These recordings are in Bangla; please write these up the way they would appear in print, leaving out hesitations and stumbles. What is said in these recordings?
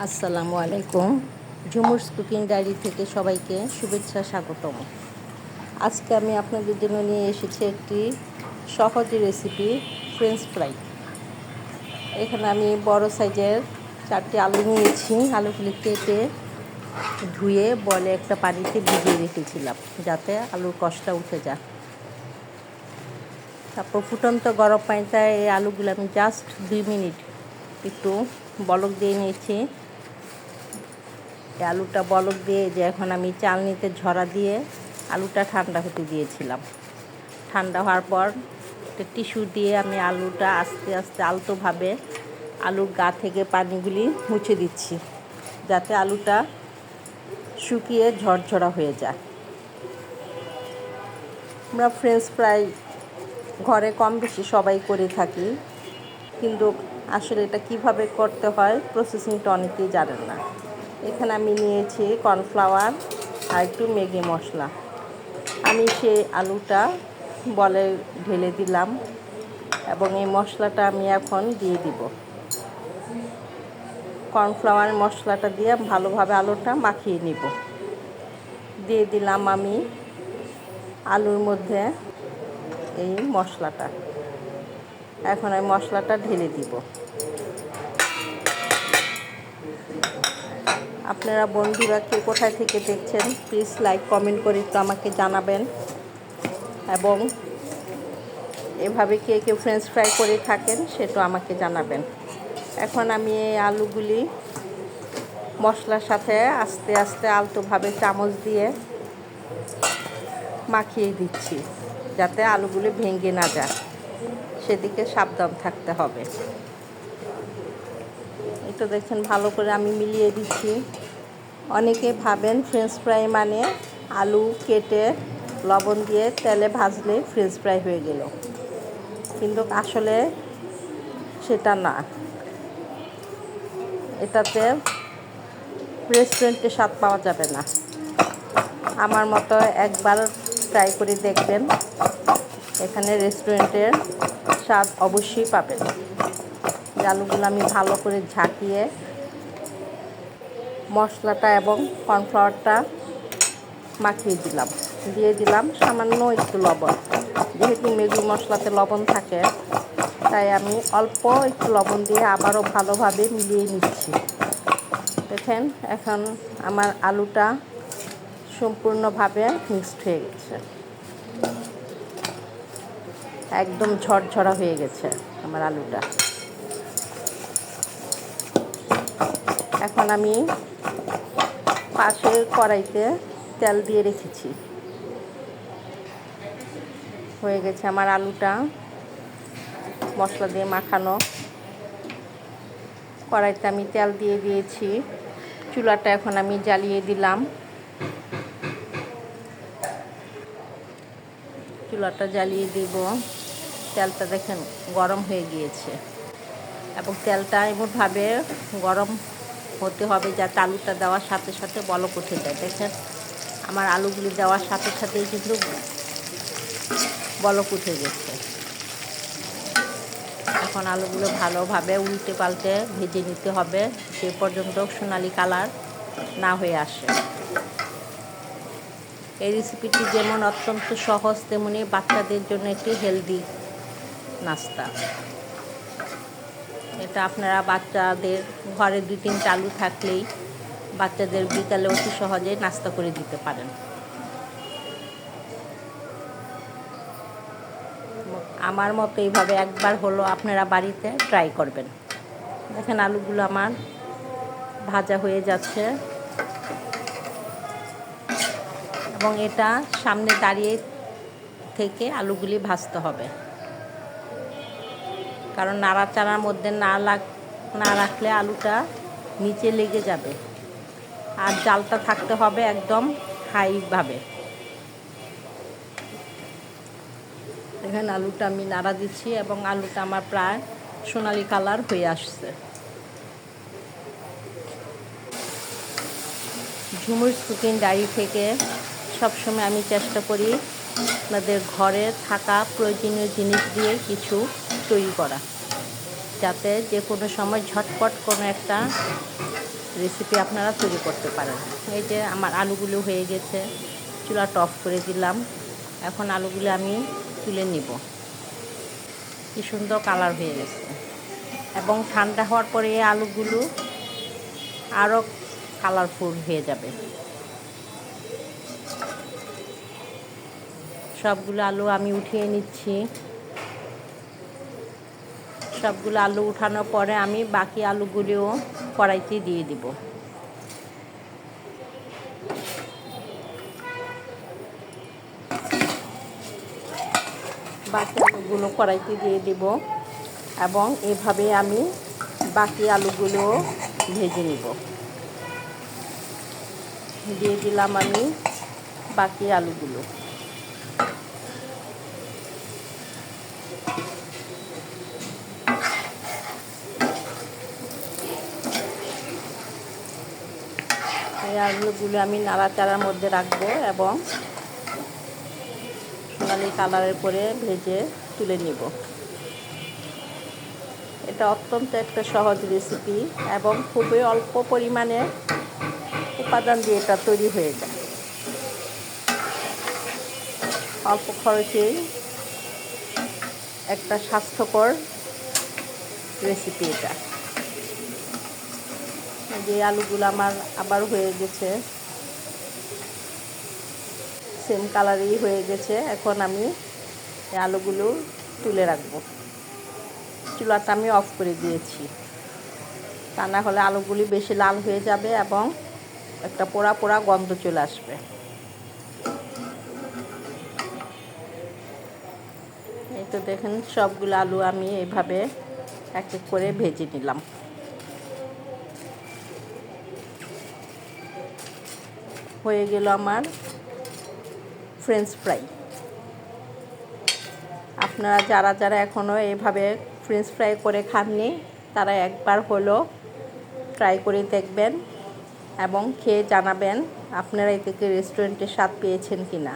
আসসালামু আলাইকুম। ঝুমুরস কুকিং ডায়েরি থেকে সবাইকে শুভেচ্ছা, স্বাগতম। আজকে আমি আপনাদের জন্য নিয়ে এসেছি একটি সহজ রেসিপি, ফ্রেঞ্চ ফ্রাই। এখানে আমি বড় সাইজের 4টি আলু নিয়েছি। আলুগুলি কেটে ধুয়ে বলে একটা পানিতে ভিজিয়ে রেখেছিলাম যাতে আলুর কষটা উঠে যায়। তারপর ফুটন্ত গরম পানিতে এই আলুগুলো আমি জাস্ট 2 মিনিট একটু বলক দিয়ে নিয়েছি। আলুটা বলক দিয়ে যে এখন আমি চালনিতে ঝরা দিয়ে আলুটা ঠান্ডা হতে দিয়েছিলাম। ঠান্ডা হওয়ার পর একটা টিস্যু দিয়ে আমি আলুটা আস্তে আস্তে আলতোভাবে আলুর গা থেকে পানিগুলি মুছে দিচ্ছি যাতে আলুটা শুকিয়ে ঝরঝরা হয়ে যায়। আমরা ফ্রেঞ্চ ফ্রাই ঘরে কম বেশি সবাই করে থাকি, কিন্তু আসলে এটা কিভাবে করতে হয় প্রসেসিংটা অনেকেই জানেন না। এখানে আমি নিয়েছি কর্নফ্লাওয়ার আর একটু ম্যাগি মশলা। আমি সেই আলুটা বলে ঢেলে দিলাম এবং এই মশলাটা আমি এখন দিয়ে দিব। কর্নফ্লাওয়ার মশলাটা দিয়ে ভালোভাবে আলুটা মাখিয়ে নিব। দিয়ে দিলাম আমি আলুর মধ্যে এই মশলাটা। এখন এই মশলাটা ঢেলে দিব। আপনারা বন্ধুরা কে কোথায় থেকে দেখছেন প্লিজ লাইক কমেন্ট করে একটু আমাকে জানাবেন, এবং এভাবে কে কে ফ্রেঞ্চ ফ্রাই করে থাকেন সেটা আমাকে জানাবেন। এখন আমি এই আলুগুলি মশলার সাথে আস্তে আস্তে আলতোভাবে চামচ দিয়ে মাখিয়ে দিচ্ছি যাতে আলুগুলি ভেঙে না যায়, সেদিকে সাবধান থাকতে হবে। এটা দেখছেন ভালো করে আমি মিলিয়ে দিচ্ছি। অনেকে ভাবেন ফ্রেঞ্চ ফ্রাই মানে আলু কেটে লবণ দিয়ে তেলে ভাজলে ফ্রেঞ্চ ফ্রাই হয়ে গেল, কিন্তু আসলে সেটা না। এটাতে রেস্টুরেন্টে স্বাদ পাওয়া যাবে না। আমার মতো একবার ট্রাই করে দেখবেন, এখানে রেস্টুরেন্টের স্বাদ অবশ্যই পাবেন। আলুগুলো আমি ভালো করে ঝাঁকিয়ে মশলাটা এবং কর্নফ্লাওয়ারটা মাখিয়ে দিলাম। দিয়ে দিলাম সামান্য একটু লবণ। যেহেতু ম্যাগি মশলাতে লবণ থাকে, তাই আমি অল্প একটু লবণ দিয়ে আবারও ভালোভাবে মিলিয়ে নিচ্ছি। দেখেন এখন আমার আলুটা সম্পূর্ণভাবে মিক্সড হয়ে গেছে, একদম ঝরঝরা হয়ে গেছে আমার আলুটা। এখন আমি পাশের কড়াইতে তেল দিয়ে রেখেছি। হয়ে গেছে আমার আলুটা মশলা দিয়ে মাখানো। কড়াইতে আমি তেল দিয়ে দিয়েছি। চুলাটা এখন আমি জ্বালিয়ে দিলাম। চুলাটা জ্বালিয়ে দিব। তেলটা দেখেন গরম হয়ে গিয়েছে, এবং তেলটা এমনভাবে গরম হতে হবে যাতে আলুটা দেওয়ার সাথে সাথে বলক উঠে যায়। দেখেন আমার আলুগুলি দেওয়ার সাথে সাথেই কিন্তু বলক উঠে গেছে। এখন আলুগুলো ভালোভাবে উল্টে পাল্টে ভেজে নিতে হবে যে পর্যন্ত সোনালি কালার না হয়ে আসে। এই রেসিপিটি যেমন অত্যন্ত সহজ, তেমনি বাচ্চাদের জন্য একটি হেলদি নাস্তা। এটা আপনারা বাচ্চাদের ঘরে 2-3টা আলু থাকলেই বাচ্চাদের বিকালে অতি সহজে নাস্তা করে দিতে পারেন। আমার মতো এইভাবে একবার হলো আপনারা বাড়িতে ট্রাই করবেন। দেখেন আলুগুলো আমার ভাজা হয়ে যাচ্ছে, এবং এটা সামনে দাঁড়িয়ে থেকে আলুগুলি ভাজতে হবে, কারণ নাড়াচাড়ার মধ্যে না রাখলে আলুটা নিচে লেগে যাবে। আর জালটা থাকতে হবে একদম হাইভাবে। এখানে আলুটা আমি নাড়া দিচ্ছি এবং আলুটা আমার প্রায় সোনালি কালার হয়ে আসছে। ঝুমুরস কুকিং ডায়েরি থেকে সবসময় আমি চেষ্টা করি আপনাদের ঘরে থাকা প্রয়োজনীয় জিনিস দিয়ে কিছু তৈরি করা, যাতে যে কোনো সময় ঝটপট কোনো একটা রেসিপি আপনারা তৈরি করতে পারেন। এই যে আমার আলুগুলো হয়ে গেছে, চুলাটা অফ করে দিলাম। এখন আলুগুলো আমি তুলে নিব। কি সুন্দর কালার হয়ে গেছে, এবং ঠান্ডা হওয়ার পরে এই আলুগুলো আরও কালারফুল হয়ে যাবে। সবগুলো আলু আমি উঠিয়ে নিচ্ছি। সবগুলো আলু উঠানোর পরে আমি বাকি আলুগুলিও কড়াইতে দিয়ে দিব। বাকি আলুগুলো কড়াইতে দিয়ে দিব, এবং এভাবে আমি বাকি আলুগুলো ভেজে নিব। দিয়ে দিলাম আমি বাকি আলুগুলো। এই আলুগুলো আমি নাড়াচাড়ার মধ্যে রাখবো এবং সোনালি কালারের করে ভেজে তুলে নিব। এটা অত্যন্ত একটা সহজ রেসিপি এবং খুবই অল্প পরিমাণে উপাদান দিয়ে এটা তৈরি হয়ে যায়। অল্প খরচেই একটা স্বাস্থ্যকর রেসিপি এটা। যে আলুগুলো আমার আবার হয়ে গেছে, সেম কালারই হয়ে গেছে। এখন আমি এই আলুগুলো তুলে রাখবো। চুলাটা আমি অফ করে দিয়েছি, তা না হলে আলুগুলি বেশি লাল হয়ে যাবে এবং একটা পোড়া পোড়া গন্ধ চলে আসবে। এই তো দেখেন, সবগুলো আলু আমি এভাবে এক এক করে ভেজে নিলাম। হয়ে গেল আমার ফ্রেঞ্চ ফ্রাই। আপনারা যারা যারা এখনও এভাবে ফ্রেঞ্চ ফ্রাই করে খাননি, তারা একবার হলো ট্রাই করে দেখবেন এবং খেয়ে জানাবেন আপনারা এ থেকে রেস্টুরেন্টের স্বাদ পেয়েছেন কি না।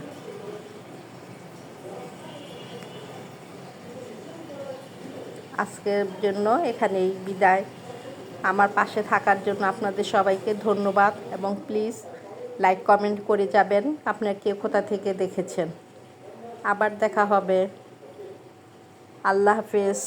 আজকের জন্য এখানেই বিদায়। আমার পাশে থাকার জন্য আপনাদের সবাইকে ধন্যবাদ, এবং প্লিজ লাইক কমেন্ট করে যাবেন আপনারা কে কোথা থেকে দেখেছেন। আবার দেখা হবে। আল্লাহ হাফেজ।